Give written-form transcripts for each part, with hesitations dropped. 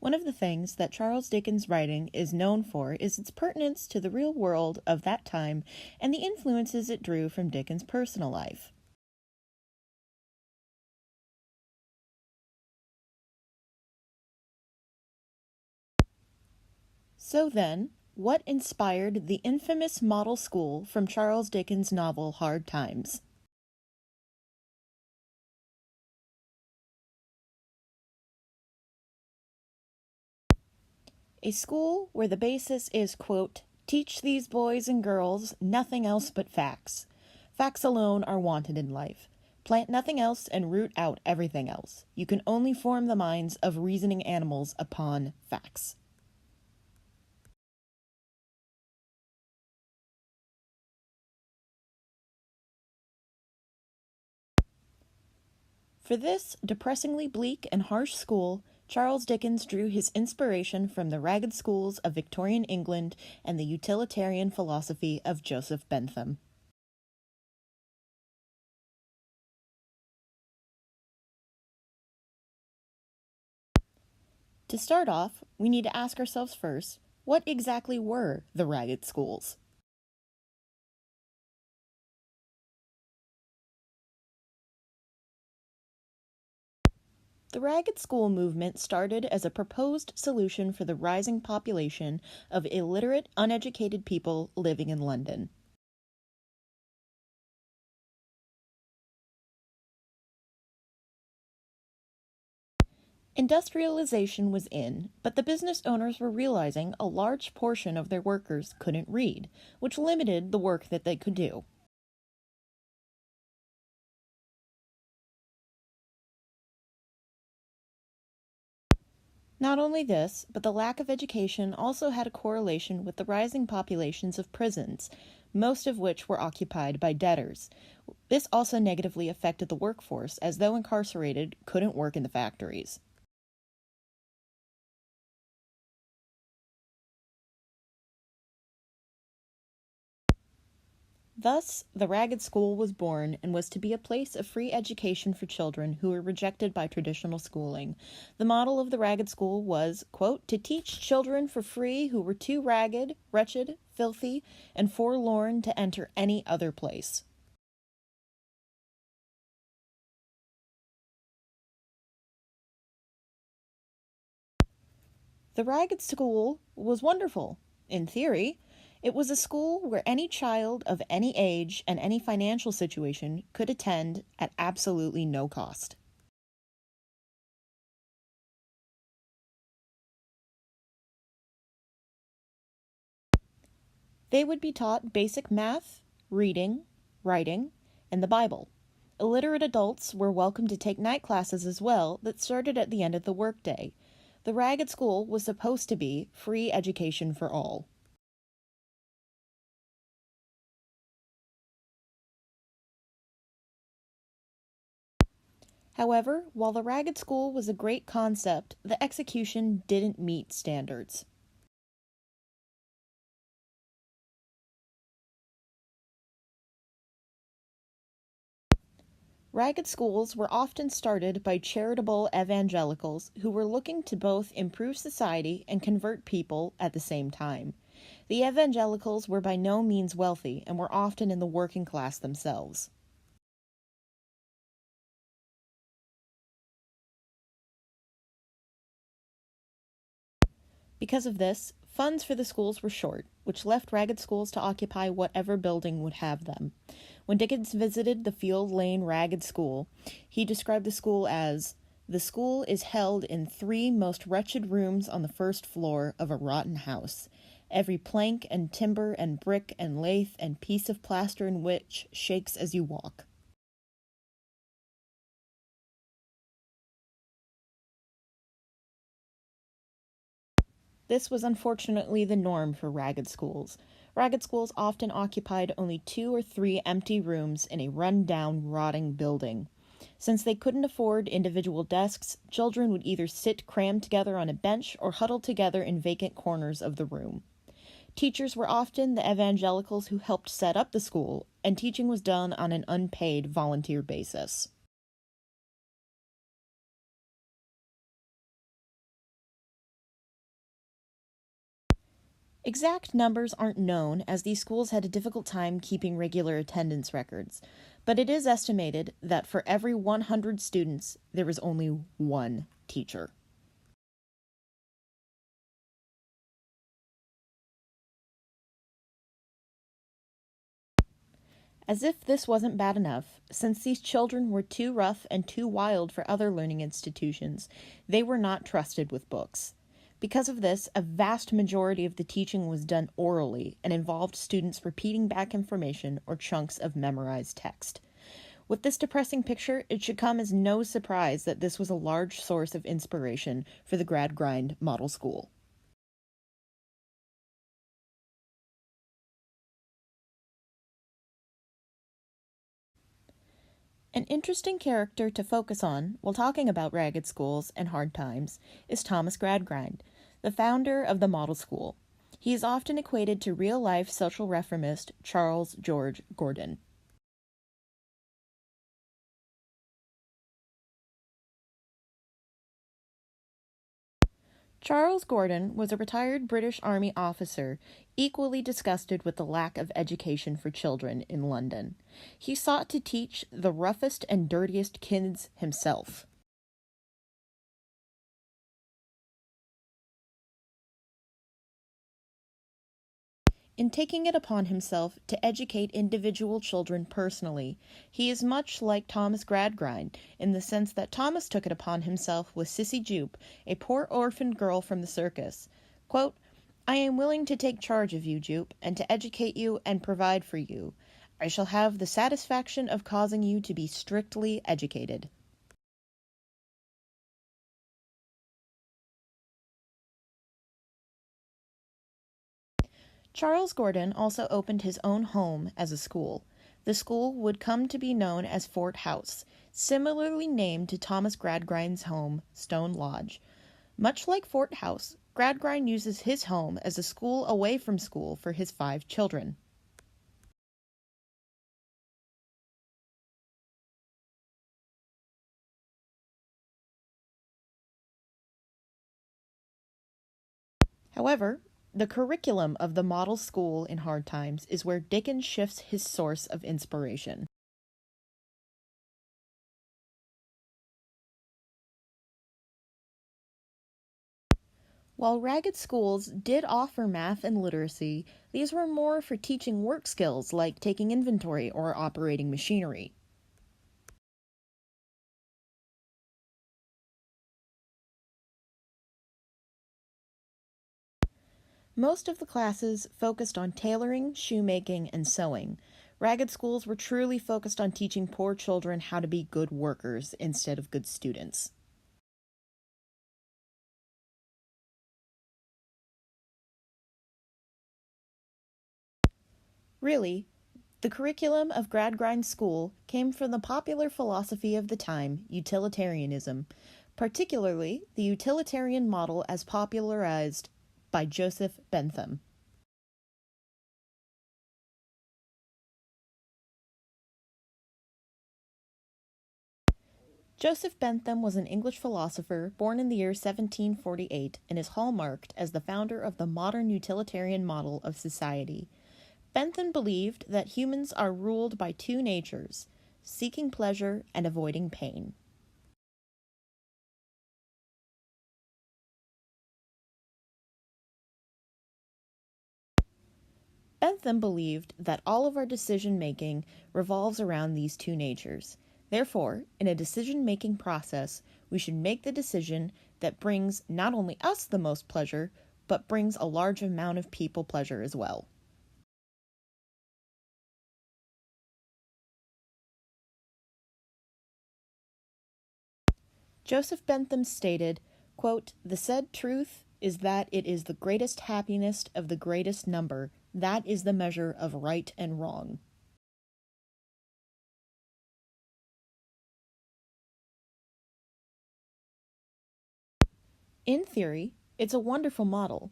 One of the things that Charles Dickens' writing is known for is its pertinence to the real world of that time and the influences it drew from Dickens' personal life. So then, what inspired the infamous model school from Charles Dickens' novel Hard Times? A school where the basis is, quote, teach these boys and girls nothing else but facts. Facts alone are wanted in life. Plant nothing else and root out everything else. You can only form the minds of reasoning animals upon facts. For this depressingly bleak and harsh school, Charles Dickens drew his inspiration from the ragged schools of Victorian England and the utilitarian philosophy of Joseph Bentham. To start off, we need to ask ourselves first, what exactly were the ragged schools? The ragged school movement started as a proposed solution for the rising population of illiterate, uneducated people living in London. Industrialization was in, but the business owners were realizing a large portion of their workers couldn't read, which limited the work that they could do. Not only this, but the lack of education also had a correlation with the rising populations of prisons, most of which were occupied by debtors. This also negatively affected the workforce, as though incarcerated couldn't work in the factories. Thus, the Ragged School was born and was to be a place of free education for children who were rejected by traditional schooling. The model of the Ragged School was, quote, to teach children for free who were too ragged, wretched, filthy, and forlorn to enter any other place. The Ragged School was wonderful, in theory. It was a school where any child of any age and any financial situation could attend at absolutely no cost. They would be taught basic math, reading, writing, and the Bible. Illiterate adults were welcome to take night classes as well that started at the end of the workday. The Ragged School was supposed to be free education for all. However, while the Ragged School was a great concept, the execution didn't meet standards. Ragged schools were often started by charitable evangelicals who were looking to both improve society and convert people at the same time. The evangelicals were by no means wealthy and were often in the working class themselves. Because of this, funds for the schools were short, which left ragged schools to occupy whatever building would have them. When Dickens visited the Field Lane Ragged School, he described the school as the school is held in 3 most wretched rooms on the first floor of a rotten house, every plank and timber and brick and lath and piece of plaster in which shakes as you walk. This was unfortunately the norm for ragged schools. Ragged schools often occupied only 2 or 3 empty rooms in a run-down, rotting building. Since they couldn't afford individual desks, children would either sit crammed together on a bench or huddle together in vacant corners of the room. Teachers were often the evangelicals who helped set up the school, and teaching was done on an unpaid volunteer basis. Exact numbers aren't known as these schools had a difficult time keeping regular attendance records, but it is estimated that for every 100 students, there was only one teacher. As if this wasn't bad enough, since these children were too rough and too wild for other learning institutions, they were not trusted with books. Because of this, a vast majority of the teaching was done orally and involved students repeating back information or chunks of memorized text. With this depressing picture, it should come as no surprise that this was a large source of inspiration for the Gradgrind Model School. An interesting character to focus on while talking about ragged schools and hard times is Thomas Gradgrind, the founder of the Model School. He is often equated to real-life social reformist Charles George Gordon. Charles Gordon was a retired British Army officer, equally disgusted with the lack of education for children in London. He sought to teach the roughest and dirtiest kids himself. In taking it upon himself to educate individual children personally, he is much like Thomas Gradgrind in the sense that Thomas took it upon himself with Sissy Jupe, a poor orphaned girl from the circus. Quote, "I am willing to take charge of you, Jupe, and to educate you and provide for you. I shall have the satisfaction of causing you to be strictly educated." Charles Gordon also opened his own home as a school. The school would come to be known as Fort House, similarly named to Thomas Gradgrind's home, Stone Lodge. Much like Fort House, Gradgrind uses his home as a school away from school for his 5 children. However, the curriculum of the model school in Hard Times is where Dickens shifts his source of inspiration. While ragged schools did offer math and literacy, these were more for teaching work skills like taking inventory or operating machinery. Most of the classes focused on tailoring, shoemaking, and sewing. Ragged schools were truly focused on teaching poor children how to be good workers instead of good students. Really, the curriculum of Gradgrind School came from the popular philosophy of the time, utilitarianism, particularly the utilitarian model as popularized by Joseph Bentham. Joseph Bentham was an English philosopher born in the year 1748 and is hallmarked as the founder of the modern utilitarian model of society. Bentham believed that humans are ruled by 2 natures, seeking pleasure and avoiding pain. Bentham believed that all of our decision making revolves around these 2 natures. Therefore, in a decision making process, we should make the decision that brings not only us the most pleasure, but brings a large amount of people pleasure as well. Joseph Bentham stated, quote, "The said truth is that it is the greatest happiness of the greatest number. That is the measure of right and wrong." In theory, it's a wonderful model.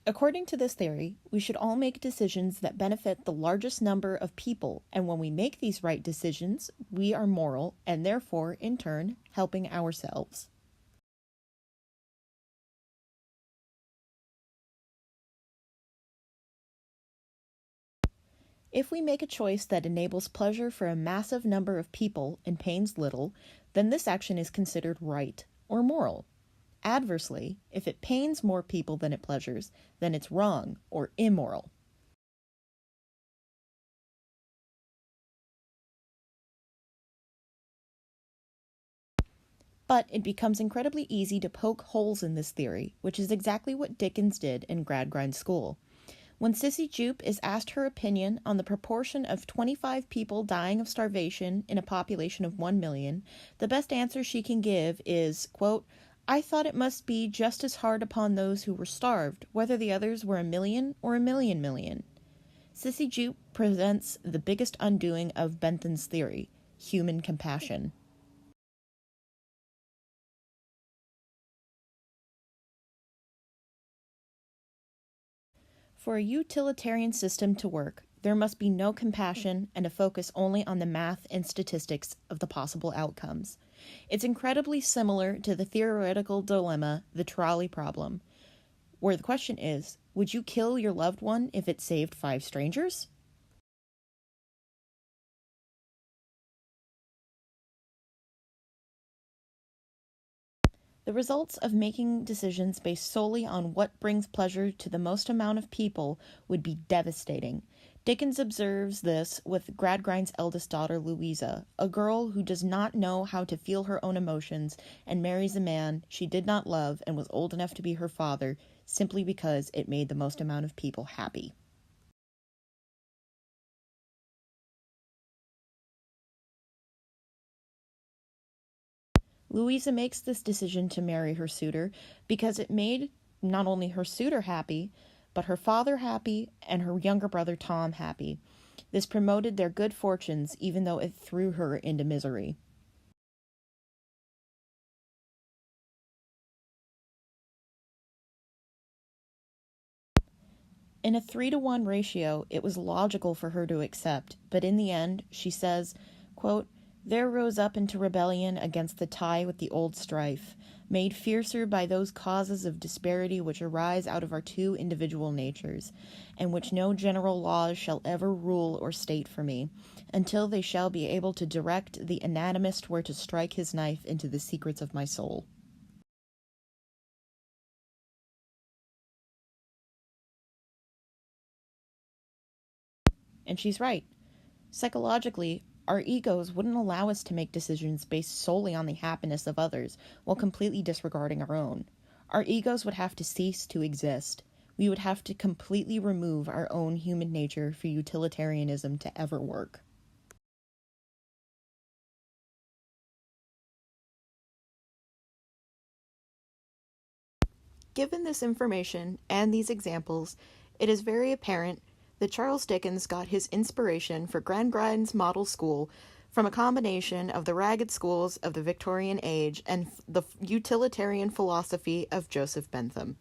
According to this theory, we should all make decisions that benefit the largest number of people, and when we make these right decisions, we are moral and therefore, in turn, helping ourselves. If we make a choice that enables pleasure for a massive number of people and pains little, then this action is considered right or moral. Adversely, if it pains more people than it pleasures, then it's wrong or immoral. But it becomes incredibly easy to poke holes in this theory, which is exactly what Dickens did in Gradgrind School. When Sissy Jupe is asked her opinion on the proportion of 25 people dying of starvation in a population of 1 million, the best answer she can give is, quote, "I thought it must be just as hard upon those who were starved, whether the others were a million or a million. Sissy Jupe presents the biggest undoing of Bentham's theory, human compassion. For a utilitarian system to work, there must be no compassion and a focus only on the math and statistics of the possible outcomes. It's incredibly similar to the theoretical dilemma, the trolley problem, where the question is, would you kill your loved one if it saved 5 strangers? The results of making decisions based solely on what brings pleasure to the most amount of people would be devastating. Dickens observes this with Gradgrind's eldest daughter, Louisa, a girl who does not know how to feel her own emotions and marries a man she did not love and was old enough to be her father simply because it made the most amount of people happy. Louisa makes this decision to marry her suitor because it made not only her suitor happy, but her father happy and her younger brother Tom happy. This promoted their good fortunes even though it threw her into misery. In a 3-to-1 ratio, it was logical for her to accept, but in the end, she says, quote, "There rose up into rebellion against the tie with the old strife, made fiercer by those causes of disparity which arise out of our two individual natures, and which no general laws shall ever rule or state for me, until they shall be able to direct the anatomist where to strike his knife into the secrets of my soul." And she's right. Psychologically, our egos wouldn't allow us to make decisions based solely on the happiness of others while completely disregarding our own. Our egos would have to cease to exist. We would have to completely remove our own human nature for utilitarianism to ever work. Given this information and these examples, it is very apparent that Charles Dickens got his inspiration for Gradgrind's model school from a combination of the ragged schools of the Victorian age and the utilitarian philosophy of Joseph Bentham.